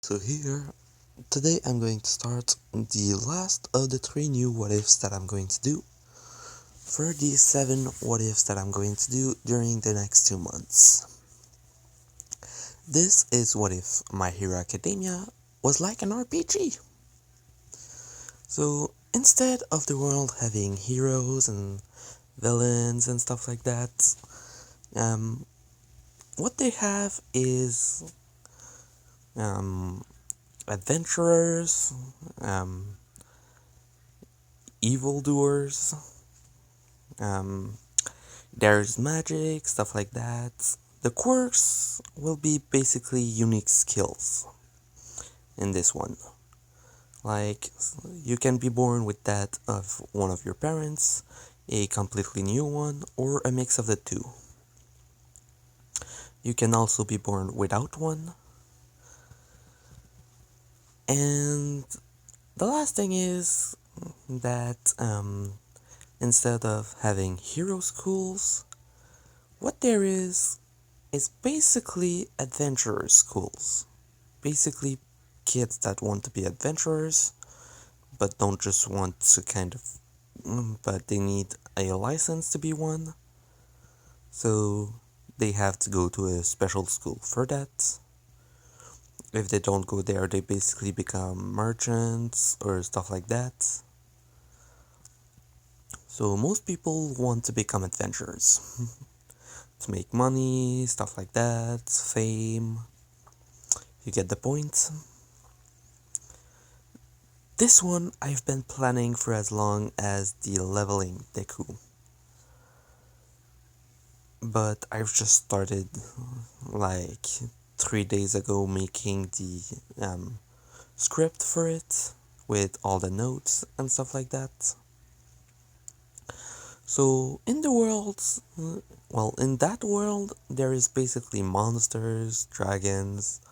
So here, today I'm going to start the last of the 3 new what ifs that I'm going to do for the 7 what ifs that I'm going to do during the next 2 months. This is what if My Hero Academia was like an RPG. So instead of the world having heroes and villains and stuff like that, what they have is adventurers, evildoers, there's magic, stuff like that. The quirks will be basically unique skills in this one. Like, you can be born with that of one of your parents, a completely new one, or a mix of the two. You can also be born without one. And the last thing is that instead of having hero schools, what there is basically adventurer schools. Basically, kids that want to be adventurers, but don't just want to but they need a license to be one. So they have to go to a special school for that. If they don't go there, they basically become merchants or stuff like that. So most people want to become adventurers. To make money, stuff like that, fame. You get the point? This one I've been planning for as long as the leveling Deku. But I've just started like 3 days ago making the script for it with all the notes and stuff like that. So in the world, in that world, there is basically monsters, dragons,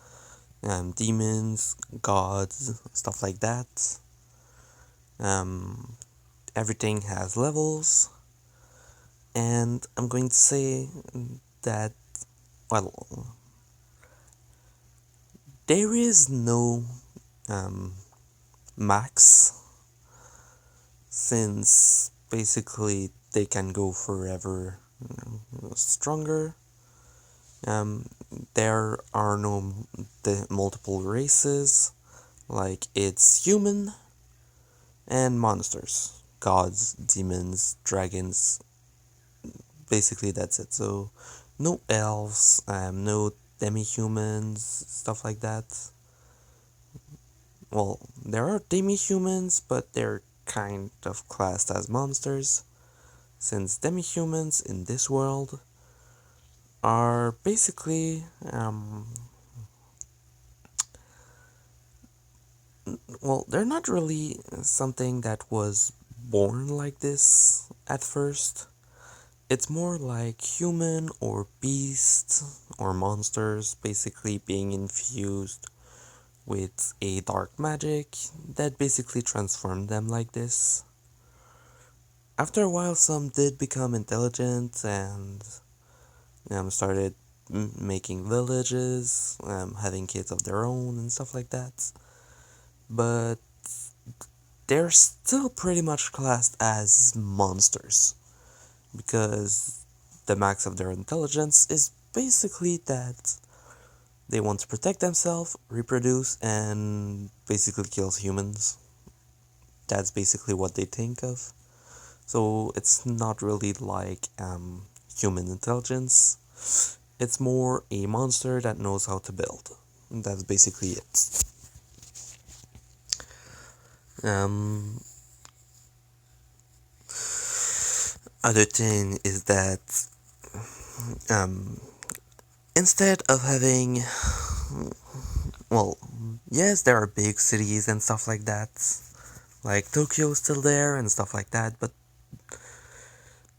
demons, gods, stuff like that. Everything has levels, and I'm going to say that, there is no max, since basically they can go forever stronger. There are no multiple races, like it's human and monsters, gods, demons, dragons. Basically, that's it. So, no elves, no demi-humans, stuff like that. Well, there are demi-humans, but they're kind of classed as monsters, since demi-humans in this world are basically they're not really something that was born like this at first. It's more like human or beast or monsters basically being infused with a dark magic that basically transformed them like this. After a while, some did become intelligent and started making villages, having kids of their own and stuff like that. But they're still pretty much classed as monsters, because the max of their intelligence is basically that they want to protect themselves, reproduce, and basically kill humans. That's basically what they think of. So it's not really like human intelligence. It's more a monster that knows how to build. That's basically it. Other thing is that instead of having, yes, there are big cities and stuff like that, like Tokyo is still there and stuff like that, but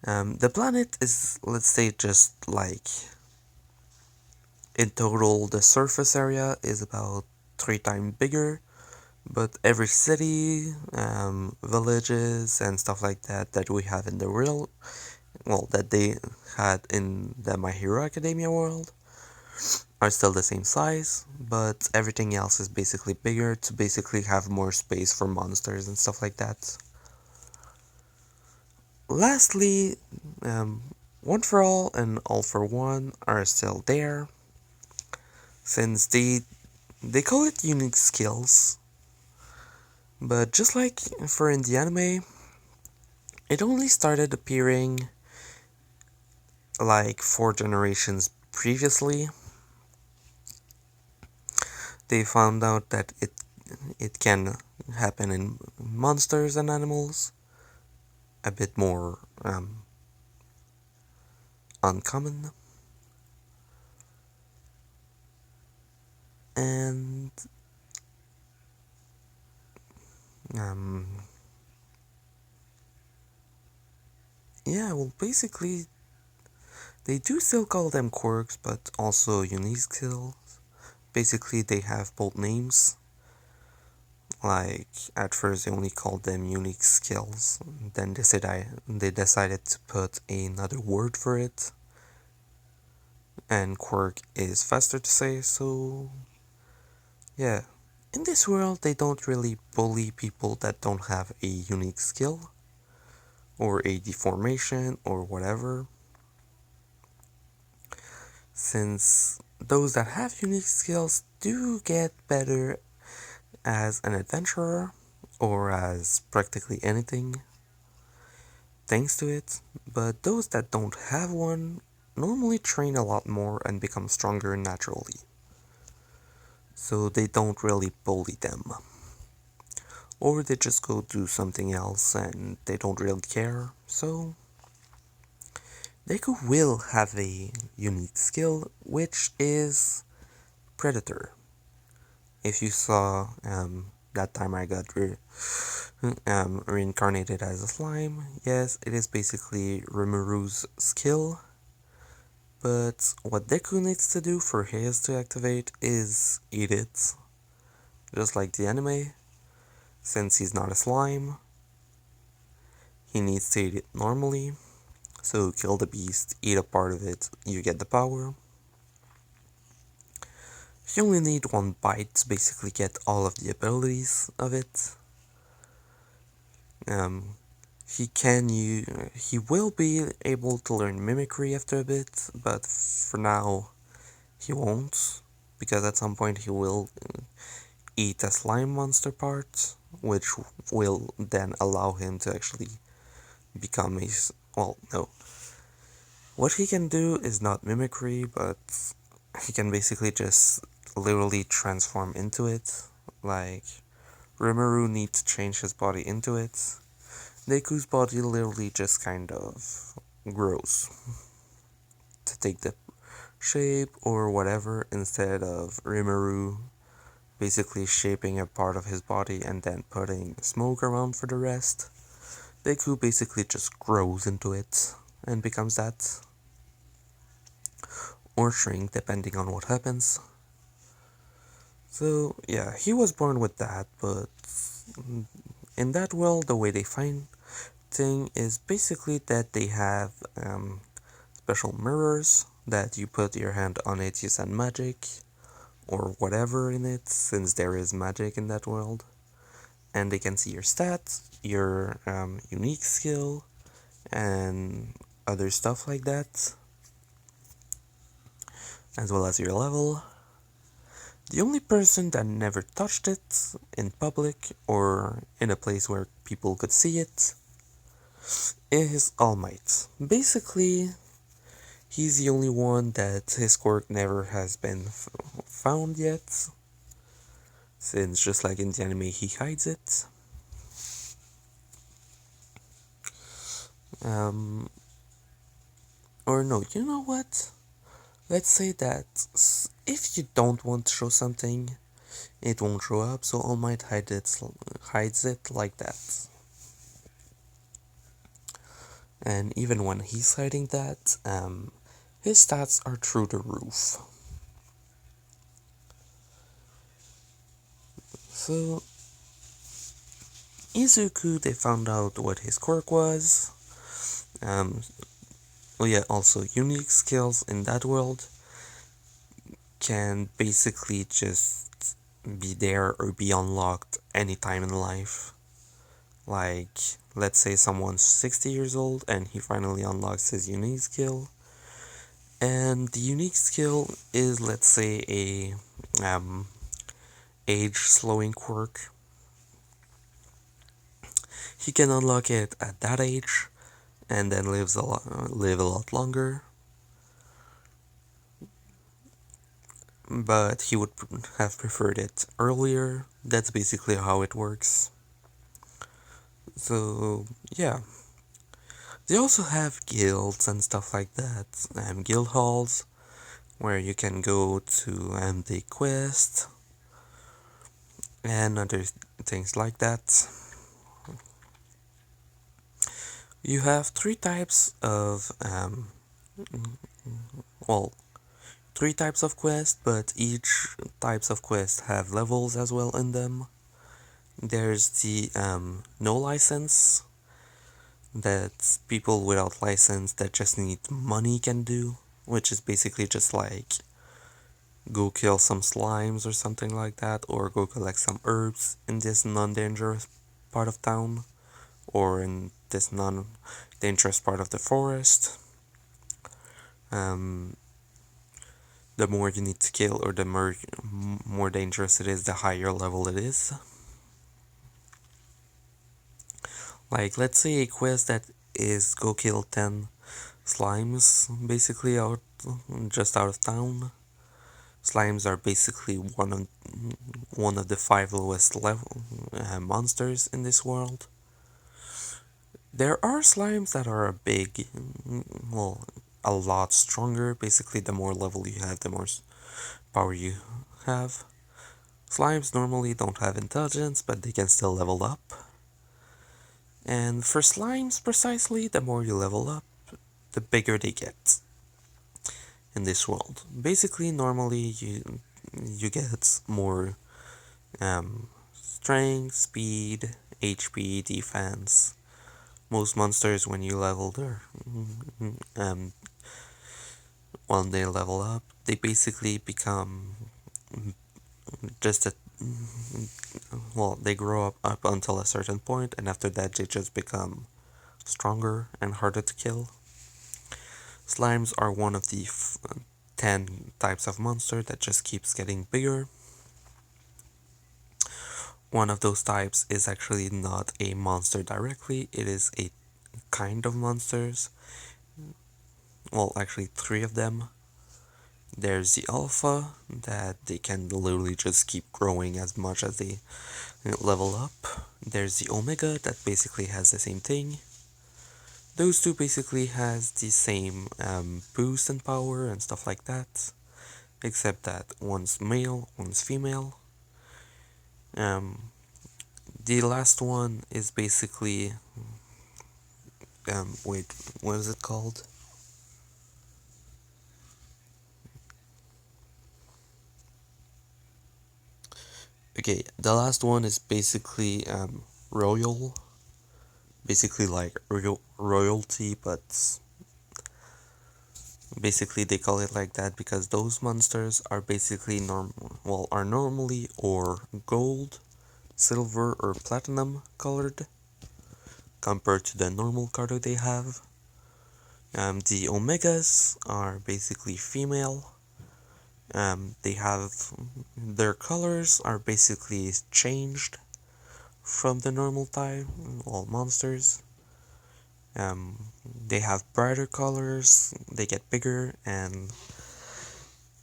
the planet is, let's say, just like, in total, the surface area is about 3 times bigger, but every city, villages, and stuff like that that we have in the real, that they had in the My Hero Academia world, are still the same size, but everything else is basically bigger to basically have more space for monsters and stuff like that. Lastly, One for All and All for One are still there, since they call it unique skills, but just like for in the anime, it only started appearing like 4 generations previously. They found out that it can happen in monsters and animals, a bit more uncommon, and um, yeah, well, basically they do still call them quirks, but also unique skills. Basically, they have both names. Like at first, they only called them unique skills. Then they decided to put another word for it, and quirk is faster to say. So yeah, in this world, they don't really bully people that don't have a unique skill or a deformation or whatever, since those that have unique skills do get better as an adventurer or as practically anything thanks to it, but those that don't have one normally train a lot more and become stronger naturally, so they don't really bully them. Or they just go do something else and they don't really care, so Deku will have a unique skill, which is Predator. If you saw that time I got reincarnated as a slime, yes, it is basically Rimuru's skill. But what Deku needs to do for his to activate is eat it. Just like the anime, since he's not a slime, he needs to eat it normally. So kill the beast, eat a part of it, you get the power. You only need one bite to basically get all of the abilities of it. Um, he will be able to learn mimicry after a bit, but for now he won't, because at some point he will eat a slime monster part, which will then allow him to actually become well, no. What he can do is not mimicry, but he can basically just literally transform into it. Like, Rimuru needs to change his body into it. Deku's body literally just kind of grows to take the shape or whatever, instead of Rimuru basically shaping a part of his body and then putting smoke around for the rest. Deku basically just grows into it and becomes that, or shrink depending on what happens. So yeah, he was born with that, but in that world, the way they find thing is basically that they have special mirrors that you put your hand on it, you send magic or whatever in it, since there is magic in that world, and they can see your stats, your unique skill, and other stuff like that, as well as your level. The only person that never touched it in public or in a place where people could see it is All Might. Basically, he's the only one that his quirk never has been found yet, since just like in the anime, he hides it. Um, or no, you know what? Let's say that if you don't want to show something, it won't show up, so All Might hides it like that. And even when he's hiding that, his stats are through the roof. So, Izuku, they found out what his quirk was. Oh yeah, also unique skills in that world can basically just be there or be unlocked anytime in life. Like, let's say someone's 60 years old and he finally unlocks his unique skill. And the unique skill is, let's say, a age slowing quirk. He can unlock it at that age and then live a lot longer. But he would have preferred it earlier. That's basically how it works. So, yeah. They also have guilds and stuff like that. Guild halls, where you can go to the quest and other things like that. You have well, three types of quests, but each types of quest have levels as well in them. There's the no license, that people without license that just need money can do, which is basically just like go kill some slimes or something like that, or go collect some herbs in this non-dangerous part of town, or in this non-dangerous part of the forest. Um, the more you need to kill, or the more dangerous it is, the higher level it is. Like, let's say a quest that is go kill 10 slimes, basically just out of town. Slimes are basically one of the 5 lowest level monsters in this world. There are slimes that are a lot stronger. Basically, the more level you have, the more power you have. Slimes normally don't have intelligence, but they can still level up. And for slimes, precisely, the more you level up, the bigger they get in this world. Basically, normally you get more strength, speed, HP, defense. Most monsters, when you level when they level up, they basically become just they grow up until a certain point, and after that they just become stronger and harder to kill. Slimes are one of the 10 types of monster that just keeps getting bigger. One of those types is actually not a monster directly, it is a kind of monsters. Well, actually 3 of them. There's the alpha, that they can literally just keep growing as much as they level up. There's the omega, that basically has the same thing. Those two basically has the same boost and power and stuff like that, except that one's male, one's female. The last one is basically wait, what is it called? Okay, the last one is basically royal, basically like royalty, but basically they call it like that because those monsters are basically are normally or gold, silver, or platinum colored compared to the normal color they have. The omegas are basically female. They have their colors are basically changed from the normal type, all monsters. They have brighter colors, they get bigger, and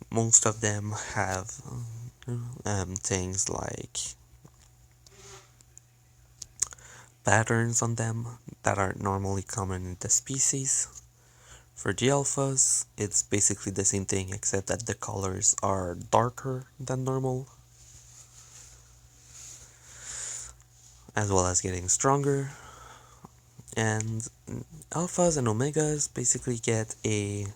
most of them have things like patterns on them that are normally common in the species. For the alphas, it's basically the same thing except that the colors are darker than normal, as well as getting stronger. And alphas and omegas basically get a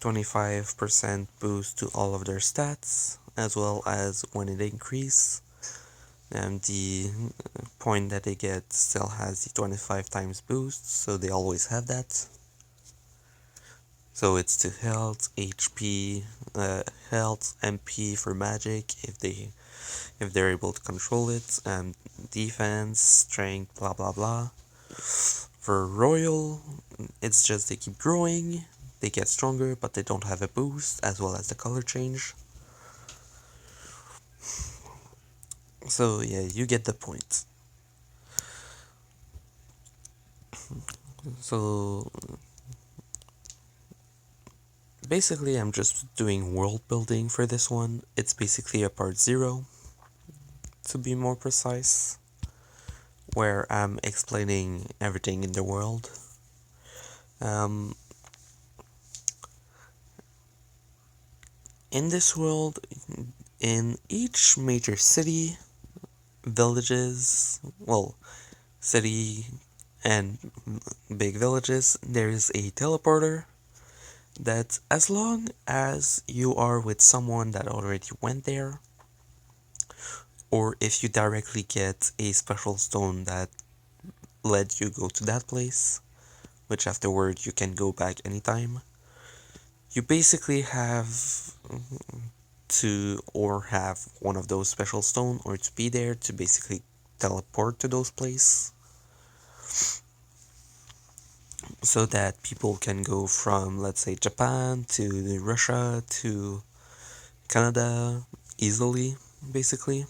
25% boost to all of their stats, as well as when it increases. And the point that they get still has the 25 times boost, so they always have that. So it's to health, HP, health, MP for magic if they're able to control it, defense, strength, blah blah blah. For royal, it's just they keep growing, they get stronger, but they don't have a boost, as well as the color change. So yeah, you get the point. So basically, I'm just doing world building for this one. It's basically a part 0, to be more precise, where I'm explaining everything in the world. Um, in this world, in each major city, villages, well, city and big villages, there's a teleporter that, as long as you are with someone that already went there, or if you directly get a special stone that led you go to that place, which afterward you can go back anytime, you basically have to or have one of those special stone or to be there to basically teleport to those places so that people can go from, let's say, Japan to Russia to Canada easily, basically,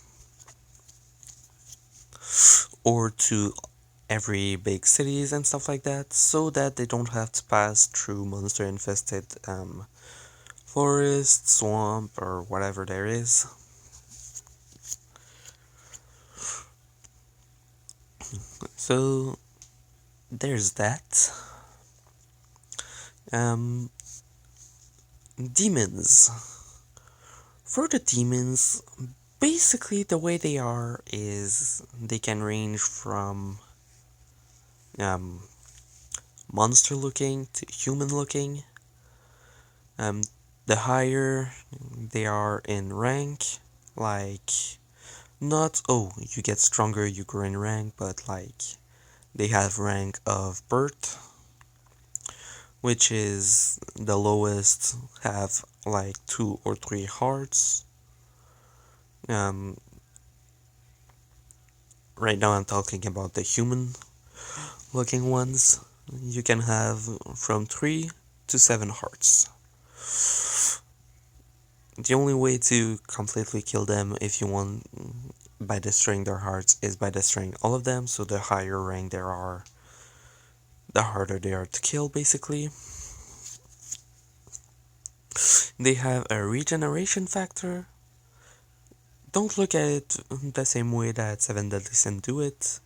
or to every big cities and stuff like that, so that they don't have to pass through monster infested forest, swamp, or whatever there is. So there's that. Um, demons. For the demons, basically the way they are is they can range from um, monster looking to human looking. Um, the higher they are in rank, like, not, oh, you get stronger, you grow in rank, but like, they have rank of birth, which is the lowest, have like 2 or 3 hearts. Um, right now I'm talking about the human looking ones. You can have from 3 to 7 hearts. The only way to completely kill them, if you want, by destroying their hearts, is by destroying all of them, so the higher rank there are, the harder they are to kill, basically. They have a regeneration factor. Don't look at it the same way that 7 Deadly Sin do it.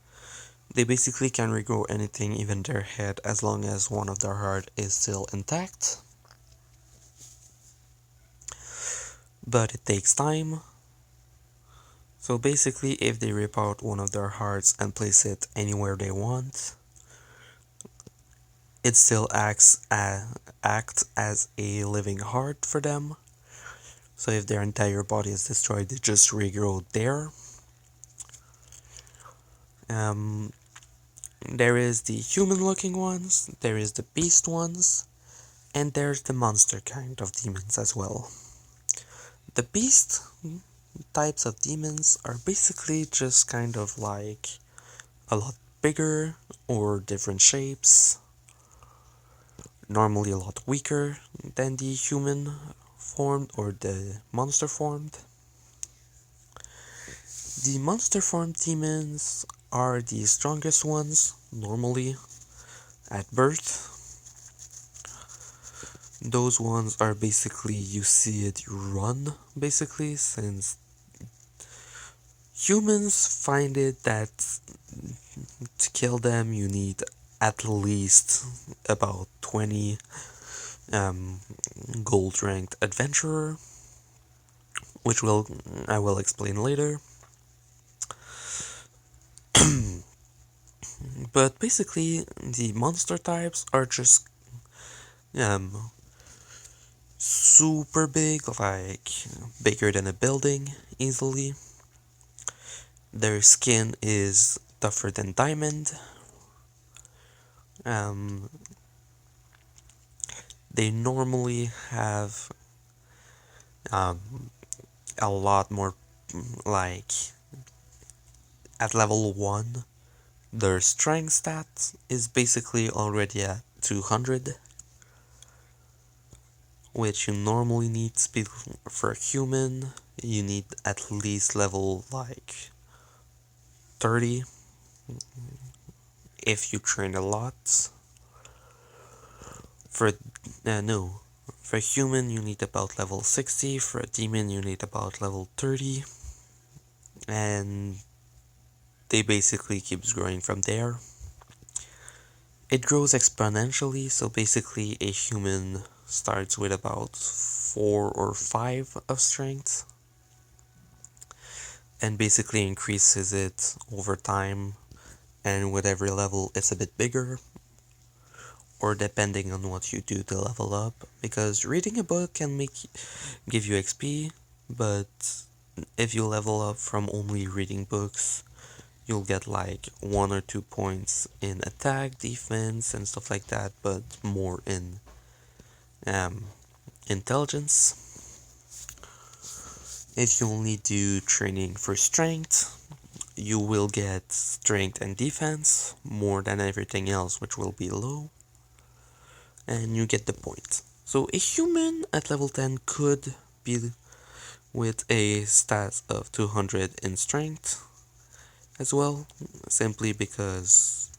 They basically can regrow anything, even their head, as long as one of their heart is still intact. But it takes time. So basically, if they rip out one of their hearts and place it anywhere they want, it still acts as a living heart for them. So if their entire body is destroyed, they just regrow there. Um, there is the human-looking ones, there is the beast ones, and there's the monster kind of demons as well. The beast types of demons are basically just kind of like a lot bigger or different shapes, normally a lot weaker than the human formed or the monster formed. The monster formed demons are the strongest ones, normally, at birth. Those ones are basically, you see it run, basically, since humans find it that to kill them you need at least about 20 gold ranked adventurer, which I will explain later. But basically, the monster types are just um, super big, like bigger than a building easily. Their skin is tougher than diamond. Um, they normally have um, a lot more, like, at level 1, their strength stat is basically already at 200, which you normally need to be for a human. You need at least level like 30 if you train a lot. For no, for a human you need about level 60. For a demon you need about level 30, and they basically keeps growing from there. It grows exponentially, so basically a human starts with about 4 or 5 of strength and basically increases it over time, and with every level it's a bit bigger, or depending on what you do to level up, because reading a book can give you XP, but if you level up from only reading books, you'll get like 1 or 2 points in attack, defense, and stuff like that, but more in um, intelligence. If you only do training for strength, you will get strength and defense more than everything else, which will be low, and you get the point. So a human at level 10 could be with a stat of 200 in strength as well, simply because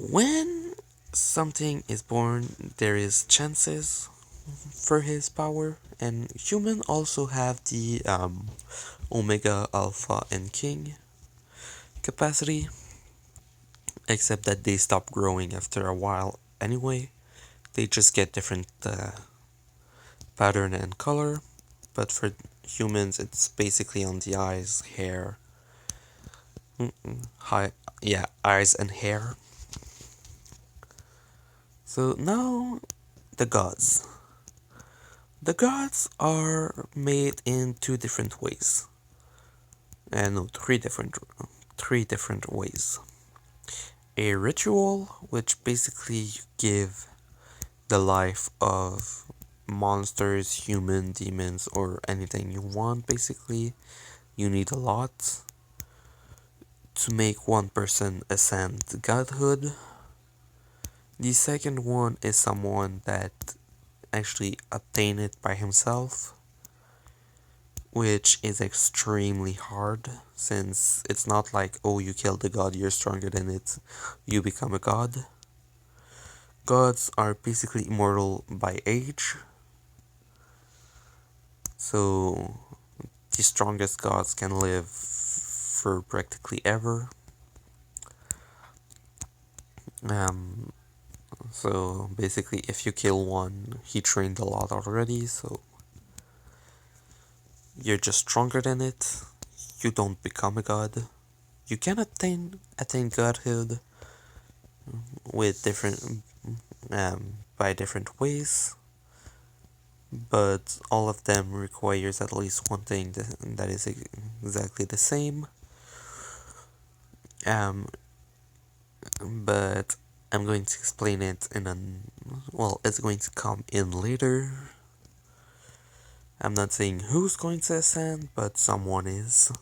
when something is born, there is chances for his power, and human also have the Omega, Alpha, and King capacity, except that they stop growing after a while anyway. They just get different pattern and color, but for humans it's basically on the eyes, hair, eyes and hair. So now the gods. The gods are made in 2 different ways. No, three different ways. A ritual, which basically you give the life of monsters, human, demons, or anything you want, basically. You need a lot to make one person ascend to godhood. The second one is someone that actually obtain it by himself, which is extremely hard, since it's not like, oh, you killed the god, you're stronger than it, you become a god. Gods are basically immortal by age, so the strongest gods can live for practically ever. Um, so basically, if you kill one, he trained a lot already, so you're just stronger than it. You don't become a god. You can attain godhood with different by different ways, but all of them requires at least one thing that is exactly the same. Um, but I'm going to explain it it's going to come in later. I'm not saying who's going to ascend, but someone is.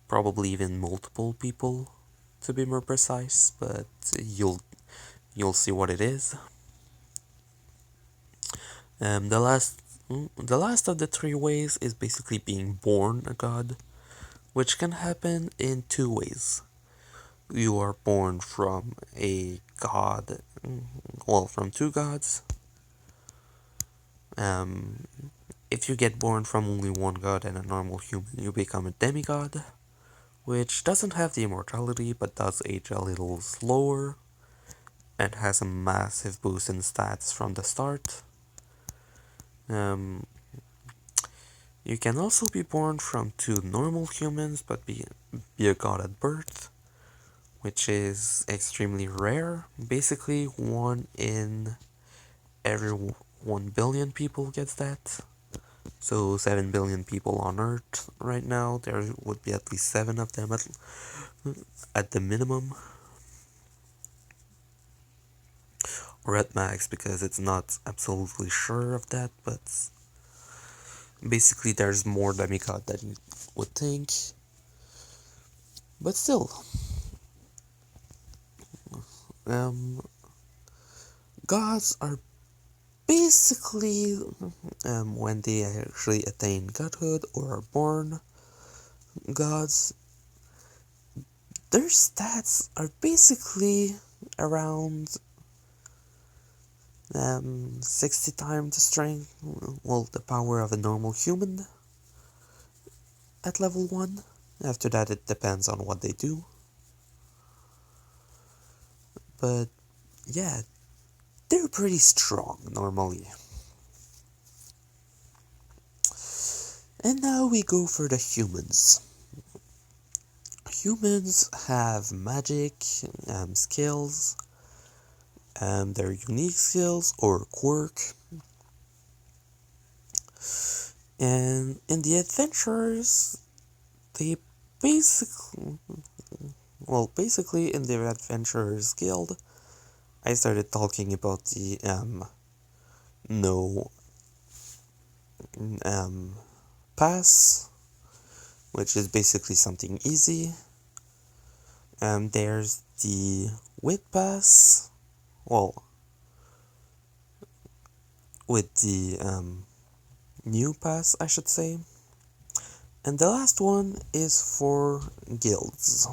Probably even multiple people, to be more precise, but you'll see what it is. Um, the last the last of the 3 ways is basically being born a god, which can happen in 2 ways. You are born from a god, from 2 gods. Um, if you get born from only one god and a normal human, you become a demigod, which doesn't have the immortality but does age a little slower and has a massive boost in stats from the start. Um, you can also be born from 2 normal humans but be a god at birth, which is extremely rare. Basically, 1 in every 1 billion people gets that. So 7 billion people on Earth right now, there would be at least 7 of them at the minimum. red max because it's not absolutely sure of that, but basically there's more demigod than you would think. But still, um, gods are basically, when they actually attain godhood or are born gods, their stats are basically around 60 times the strength, well, the power of a normal human at level 1. After that, it depends on what they do. But yeah, they're pretty strong normally. And now we go for the humans. Humans have magic skills, their unique skills or quirk. And in the adventurers, they basically, basically in the adventurers guild, I started talking about the no pass, which is basically something easy. There's the wit pass, well, with the new pass, I should say. And the last one is for guilds.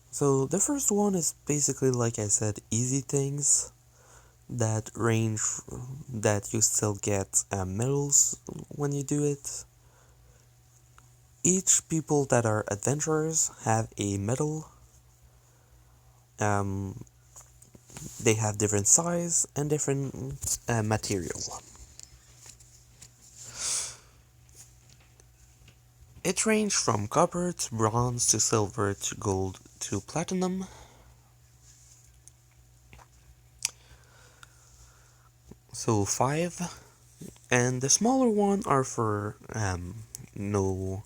So the first one is basically, like I said, easy things that range, that you still get medals when you do it. Each people that are adventurers have a medal. They have different size and different material. It ranges from copper to bronze to silver to gold to platinum. So 5. And the smaller one are for no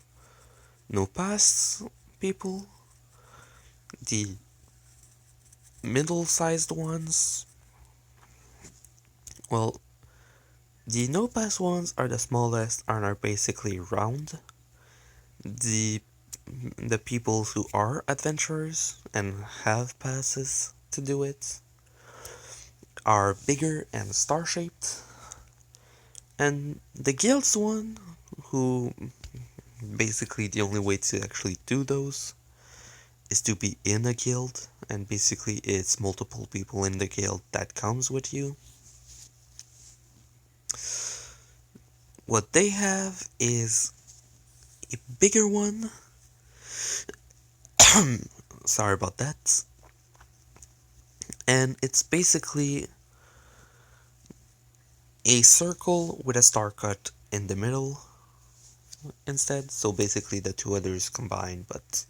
pass people. The middle-sized ones, well, the no pass ones are the smallest and are basically round. The people who are adventurers and have passes to do it are bigger and star-shaped. And the guilds one, who basically the only way to actually do those is to be in a guild, and basically it's multiple people in the guild that comes with you. What they have is a bigger one. Sorry about that. And it's basically a circle with a star cut in the middle instead. So basically the two others combined, but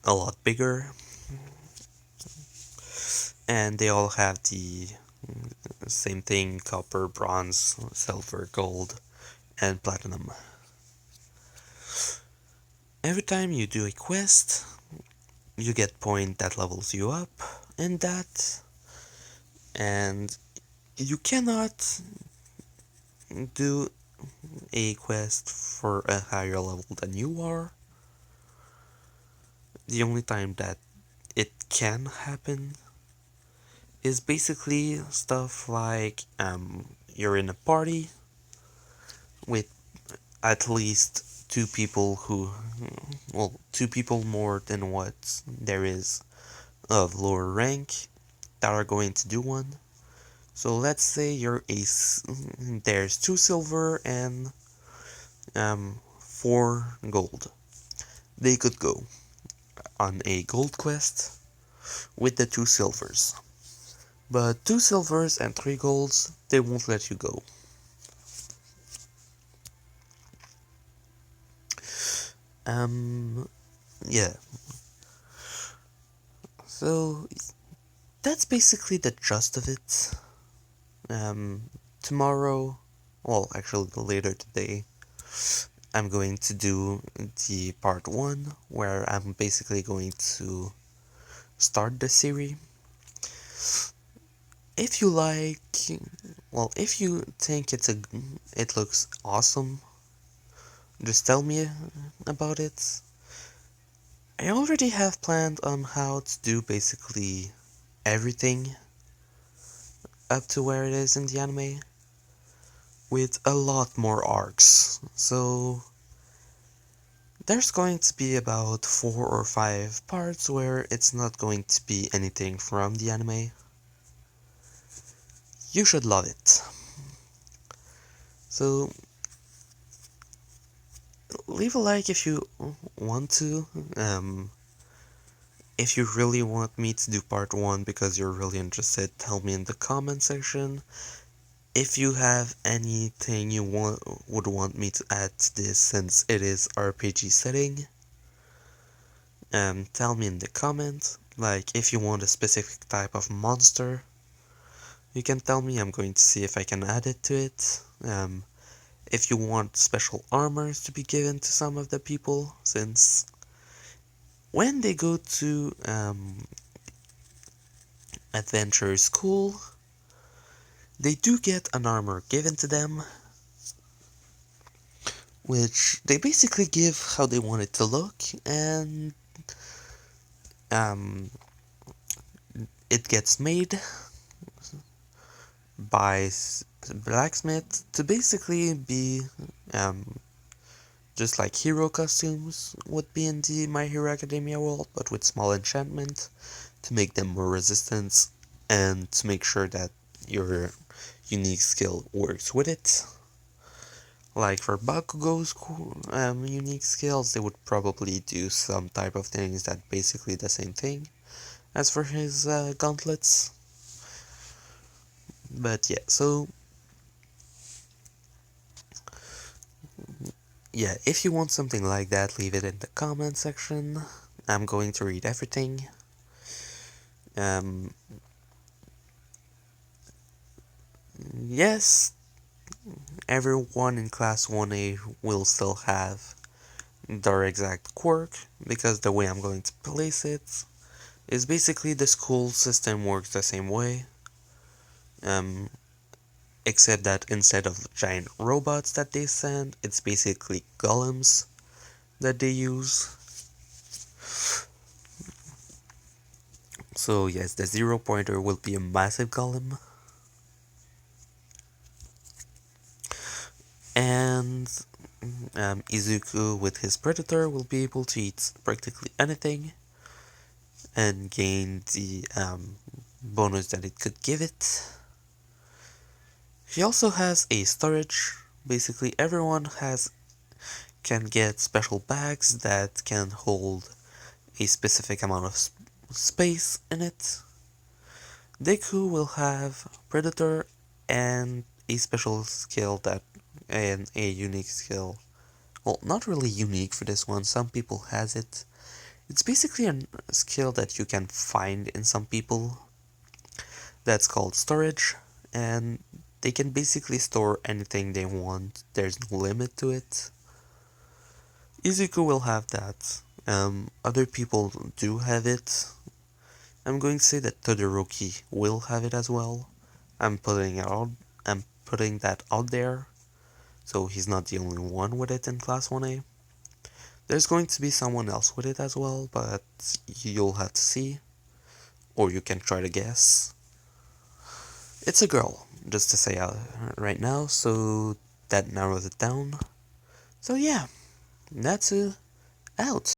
a lot bigger. And they all have the same thing: copper, bronze, silver, gold, and platinum. Every time you do a quest, you get point that levels you up in that, and you cannot do a quest for a higher level than you are. The only time that it can happen is basically stuff like you're in a party with at least two people who, well, two people more than what there is of lower rank that are going to do one. So let's say there's 2 silver and 4 gold. They could go on a gold quest with the 2 silvers. But 2 silvers and 3 golds, they won't let you go. Yeah. So that's basically the gist of it. Tomorrow, well, actually later today, I'm going to do the part 1, where I'm basically going to start the series. If you like, well, if you think it looks awesome, just tell me about it. I already have planned on how to do basically everything up to where it is in the anime, with a lot more arcs. So there's going to be about 4 or 5 parts where it's not going to be anything from the anime. You should love it. So leave a like if you want to. If you really want me to do part 1 because you're really interested, tell me in the comment section. If you have anything you would want me to add to this, since it is RPG setting, tell me in the comments. Like, if you want a specific type of monster, you can tell me. I'm going to see if I can add it to it. If you want special armors to be given to some of the people, since when they go to adventure school, they do get an armor given to them, which they basically give how they want it to look, and um, it gets made by blacksmith to basically be just like hero costumes would be in the My Hero Academia world, but with small enchantment to make them more resistant and to make sure that your unique skill works with it. Like for Bakugo's unique skills, they would probably do some type of things that basically the same thing as for his gauntlets. But yeah, so yeah, if you want something like that, leave it in the comment section. I'm going to read everything. Yes, everyone in class 1A will still have their exact quirk, because the way I'm going to place it is basically the school system works the same way. Except that instead of giant robots that they send, it's basically golems that they use. So yes, the 0 pointer will be a massive golem. And Izuku with his predator will be able to eat practically anything and gain the bonus that it could give it. He also has a storage. Basically everyone can get special bags that can hold a specific amount of space in it. Deku will have Predator and a special skill and a unique skill. Well, not really unique for this one, some people has it. It's basically a skill that you can find in some people. That's called storage, and they can basically store anything they want. There's no limit to it. Izuku will have that. Other people do have it. I'm going to say that Todoroki will have it as well. I'm putting it out. I'm putting that out there, so he's not the only one with it in Class 1A. There's going to be someone else with it as well, but you'll have to see, or you can try to guess. It's a girl, just to say out right now, so that narrows it down. So yeah, Natsu out.